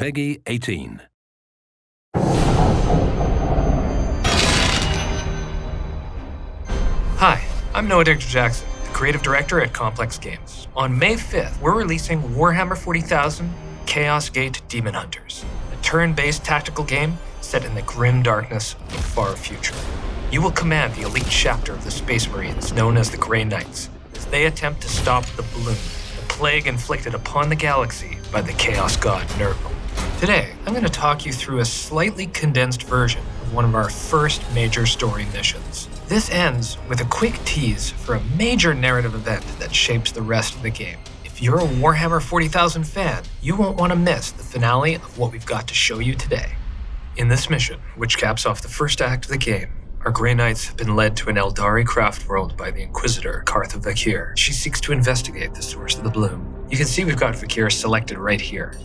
Peggy 18. Hi, I'm Decter-Jackson, the creative director at Complex Games. On May 5th, we're releasing Warhammer 40,000 Chaos Gate Daemonhunters, a turn-based tactical game set in the grim darkness of the far future. You will command the elite chapter of the Space Marines known as the Grey Knights as they attempt to stop the Bloom, the plague inflicted upon the galaxy by the Chaos God Nurgle. Today, I'm going to talk you through a slightly condensed version of one of our first major story missions. This ends with a quick tease for a major narrative event that shapes the rest of the game. If you're a Warhammer 40,000 fan, you won't want to miss the finale of what we've got to show you today. In this mission, which caps off the first act of the game, our Grey Knights have been led to an Aeldari Craftworld by the Inquisitor, Kartha Vakir. She seeks to investigate the source of the bloom. You can see we've got Vakir selected right here.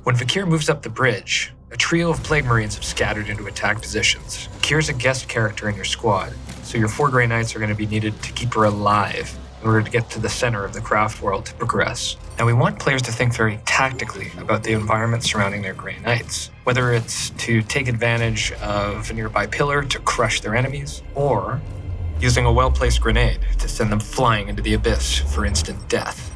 When Vakir moves up the bridge, a trio of Plague Marines have scattered into attack positions. Vakir's a guest character in your squad, so your 4 Grey Knights are going to be needed to keep her alive in order to get to the center of the craft world to progress. Now we want players to think very tactically about the environment surrounding their Grey Knights, whether it's to take advantage of a nearby pillar to crush their enemies, or using a well-placed grenade to send them flying into the abyss for instant death.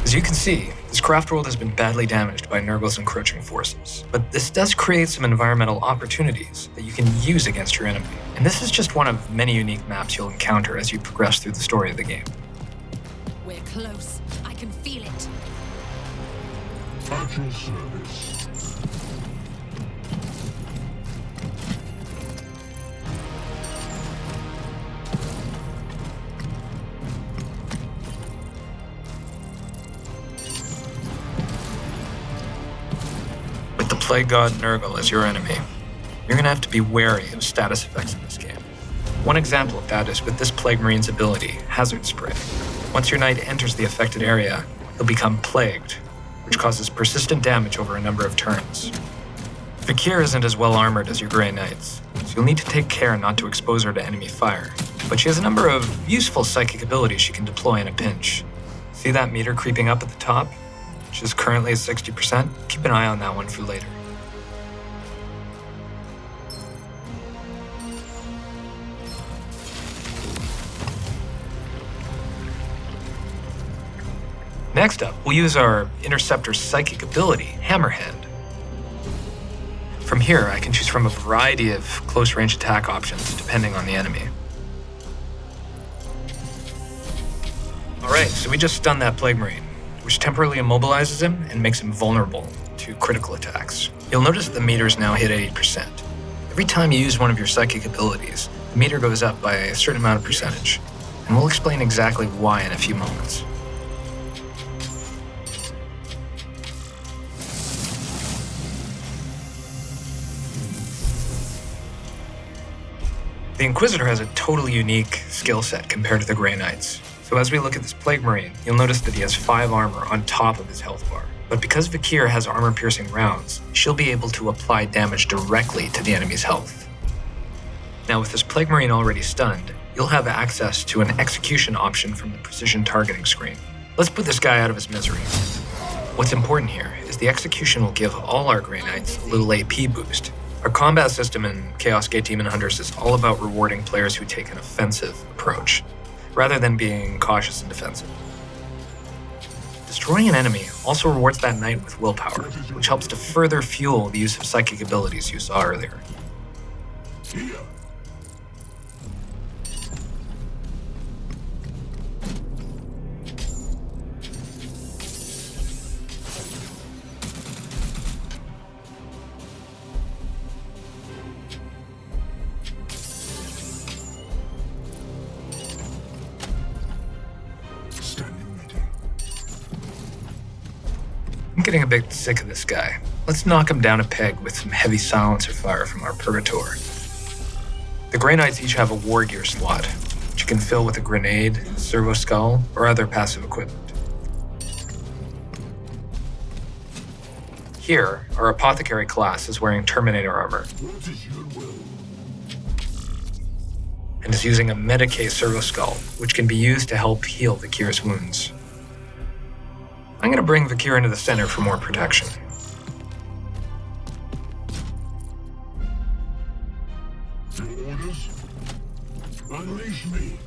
As you can see, this craft world has been badly damaged by Nurgle's encroaching forces, but this does create some environmental opportunities that you can use against your enemy. And this is just one of many unique maps you'll encounter as you progress through the story of the game. We're close. I can feel it. At your service. With the Plague God Nurgle as your enemy, you're going to have to be wary of status effects in this game. One example of that is with this Plague Marine's ability, Hazard Spray. Once your knight enters the affected area, he'll become plagued, which causes persistent damage over a number of turns. Vakir isn't as well armored as your Grey Knights, so you'll need to take care not to expose her to enemy fire. But she has a number of useful psychic abilities she can deploy in a pinch. See that meter creeping up at the top? Which is currently at 60%. Keep an eye on that one for later. Next up, we'll use our Interceptor's psychic ability, Hammerhand. From here, I can choose from a variety of close-range attack options depending on the enemy. Alright, so we just stunned that Plague Marine, which temporarily immobilizes him and makes him vulnerable to critical attacks. You'll notice the meters now hit 80%. Every time you use one of your psychic abilities, the meter goes up by a certain amount of percentage, and we'll explain exactly why in a few moments. The Inquisitor has a totally unique skill set compared to the Grey Knights. So as we look at this Plague Marine, you'll notice that he has 5 armor on top of his health bar. But because Vakir has armor-piercing rounds, she'll be able to apply damage directly to the enemy's health. Now with this Plague Marine already stunned, you'll have access to an execution option from the precision targeting screen. Let's put this guy out of his misery. What's important here is the execution will give all our Grey Knights a little AP boost. Our combat system in Chaos Gate Daemonhunters is all about rewarding players who take an offensive approach, rather than being cautious and defensive. Destroying an enemy also rewards that knight with willpower, which helps to further fuel the use of psychic abilities you saw earlier. I'm getting a bit sick of this guy. Let's knock him down a peg with some heavy silencer fire from our Purgator. The Grey Knights each have a war gear slot, which you can fill with a grenade, servo skull, or other passive equipment. Here, our Apothecary class is wearing Terminator armor and is using a Medicae servo skull, which can be used to help heal Vakir's wounds. I'm going to bring Vakir into the center for more protection. Unleash me.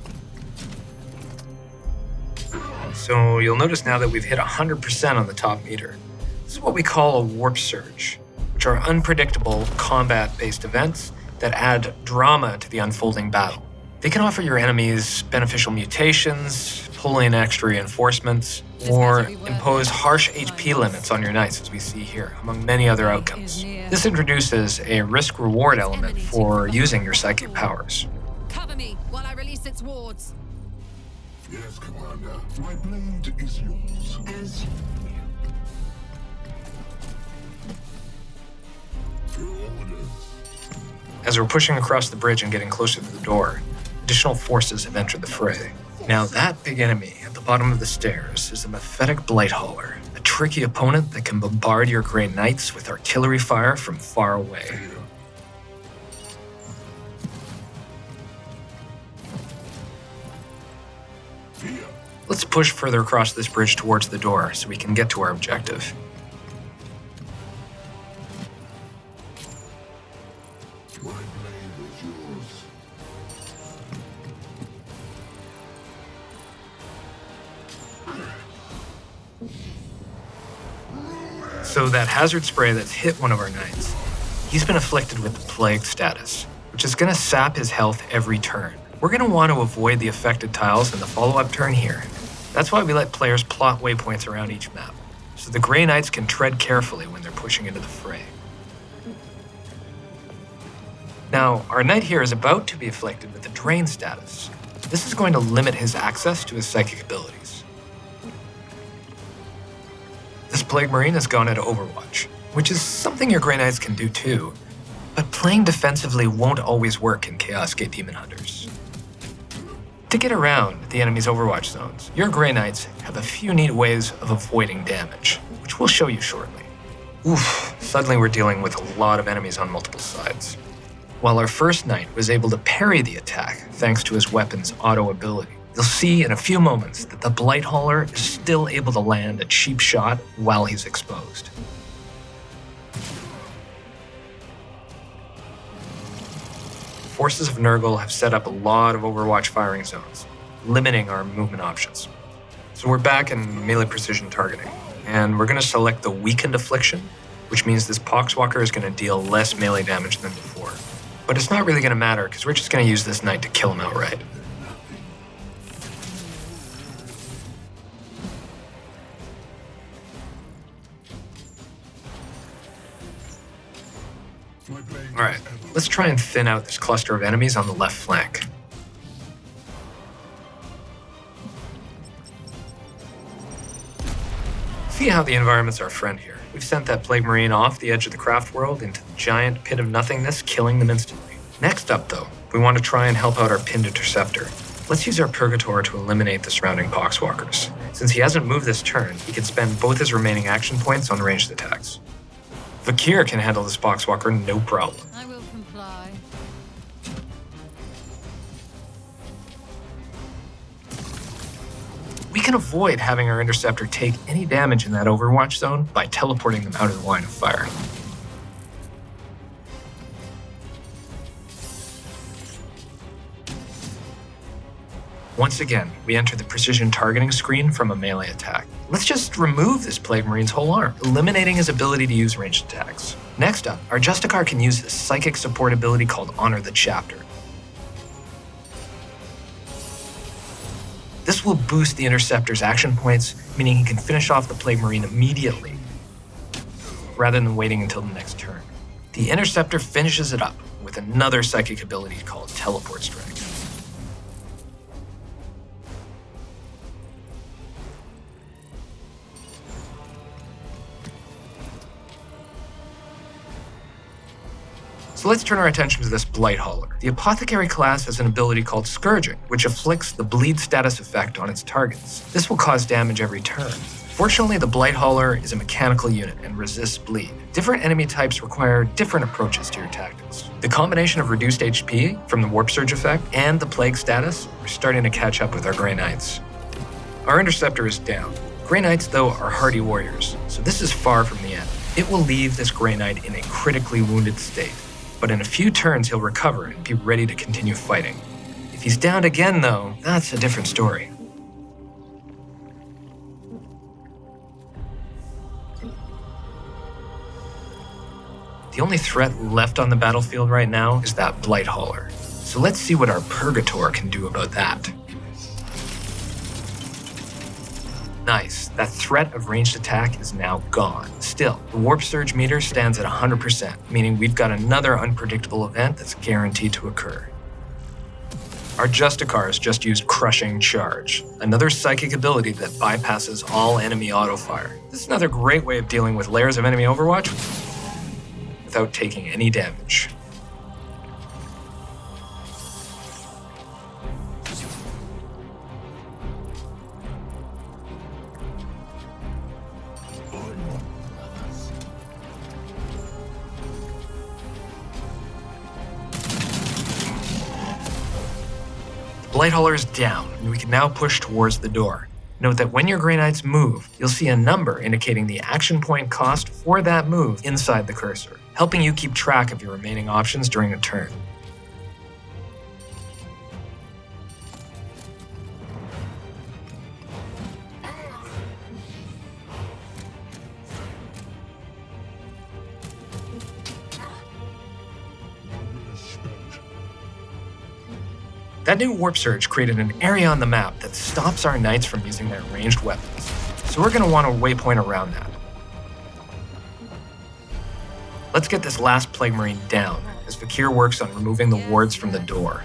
So you'll notice now that we've hit 100% on the top meter. This is what we call a warp surge, which are unpredictable combat-based events that add drama to the unfolding battle. They can offer your enemies beneficial mutations, pull in extra reinforcements, or impose harsh HP limits on your knights, as we see here, among many other outcomes. This introduces a risk-reward element for using your psychic powers. Cover me while I release its wards. Yes, Commander. My blade is yours. As you will. Your orders. As we're pushing across the bridge and getting closer to the door, additional forces have entered the fray. Now that big enemy at the bottom of the stairs is the Mephetic Blightholder, a tricky opponent that can bombard your Grey Knights with artillery fire from far away. Let's push further across this bridge towards the door so we can get to our objective. My blade is yours. So that hazard spray that's hit one of our knights, he's been afflicted with the plague status, which is going to sap his health every turn. We're going to want to avoid the affected tiles in the follow-up turn here. That's why we let players plot waypoints around each map, so the Grey Knights can tread carefully when they're pushing into the fray. Now, our knight here is about to be afflicted with the Drain status. This is going to limit his access to his psychic abilities. This Plague Marine has gone into Overwatch, which is something your Grey Knights can do too, but playing defensively won't always work in Chaos Gate Daemonhunters. To get around the enemy's Overwatch zones, your Grey Knights have a few neat ways of avoiding damage, which we'll show you shortly. Oof, suddenly we're dealing with a lot of enemies on multiple sides. While our first knight was able to parry the attack thanks to his weapon's auto ability, you'll see in a few moments that the Blightholder is still able to land a cheap shot while he's exposed. Forces of Nurgle have set up a lot of Overwatch firing zones, limiting our movement options. So we're back in melee precision targeting, and we're going to select the Weakened Affliction, which means this Poxwalker is going to deal less melee damage than before. But it's not really going to matter, because we're just going to use this knight to kill him outright. Alright, let's try and thin out this cluster of enemies on the left flank. See how the environment's our friend here. We've sent that Plague Marine off the edge of the Craftworld into the giant pit of nothingness, killing them instantly. Next up, though, we want to try and help out our pinned Interceptor. Let's use our Purgator to eliminate the surrounding Poxwalkers. Since he hasn't moved this turn, he can spend both his remaining action points on ranged attacks. Vakir can handle this Poxwalker no problem. I will comply. We can avoid having our Interceptor take any damage in that Overwatch zone by teleporting them out of the line of fire. Once again, we enter the precision targeting screen from a melee attack. Let's just remove this Plague Marine's whole arm, eliminating his ability to use ranged attacks. Next up, our Justicar can use this psychic support ability called Honor the Chapter. This will boost the Interceptor's action points, meaning he can finish off the Plague Marine immediately, rather than waiting until the next turn. The Interceptor finishes it up with another psychic ability called Teleport Strike. So let's turn our attention to this Blightholder. The Apothecary class has an ability called Scourging, which afflicts the bleed status effect on its targets. This will cause damage every turn. Fortunately, the Blightholder is a mechanical unit and resists bleed. Different enemy types require different approaches to your tactics. The combination of reduced HP from the Warp Surge effect and the Plague status are starting to catch up with our Grey Knights. Our Interceptor is down. Grey Knights, though, are hardy warriors, so this is far from the end. It will leave this Grey Knight in a critically wounded state, but in a few turns he'll recover and be ready to continue fighting. If he's downed again, though, that's a different story. The only threat left on the battlefield right now is that Blight Hauler. So let's see what our Purgator can do about that. Nice, that threat of ranged attack is now gone. Still, the Warp Surge meter stands at 100%, meaning we've got another unpredictable event that's guaranteed to occur. Our Justicars just used Crushing Charge, another psychic ability that bypasses all enemy autofire. This is another great way of dealing with layers of enemy Overwatch without taking any damage. Blight Hauler is down, and we can now push towards the door. Note that when your Grey Knights move, you'll see a number indicating the action point cost for that move inside the cursor, helping you keep track of your remaining options during a turn. That new Warp Surge created an area on the map that stops our knights from using their ranged weapons, so we're going to want a waypoint around that. Let's get this last Plague Marine down, as Vakir works on removing the wards from the door.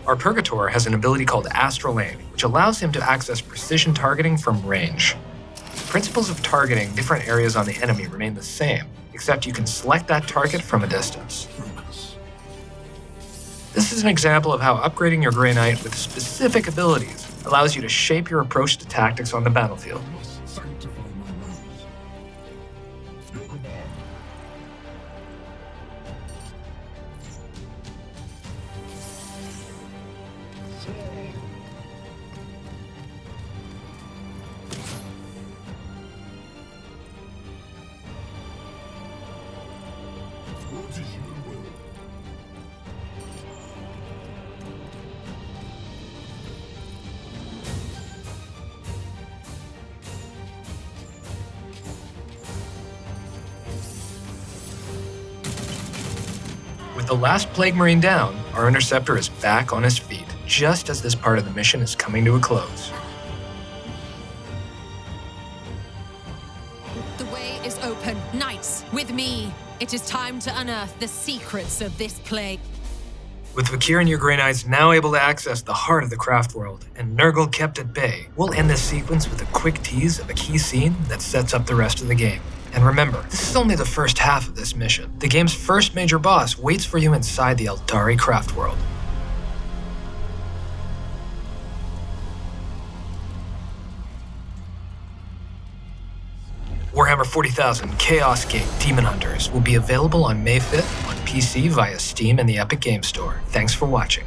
Our Purgator has an ability called Astral Aim, which allows him to access precision targeting from range. Principles of targeting different areas on the enemy remain the same, except you can select that target from a distance. This is an example of how upgrading your Grey Knight with specific abilities allows you to shape your approach to tactics on the battlefield. With the last Plague Marine down, our Interceptor is back on his feet, just as this part of the mission is coming to a close. The way is open. Knights, with me. It is time to unearth the secrets of this plague. With Vakir and your Grey Knights now able to access the heart of the Craftworld, and Nurgle kept at bay, we'll end this sequence with a quick tease of a key scene that sets up the rest of the game. And remember, this is only the first half of this mission. The game's first major boss waits for you inside the Aeldari Craftworld. Warhammer 40,000 Chaos Gate Daemonhunters will be available on May 5th on PC via Steam and the Epic Games Store. Thanks for watching.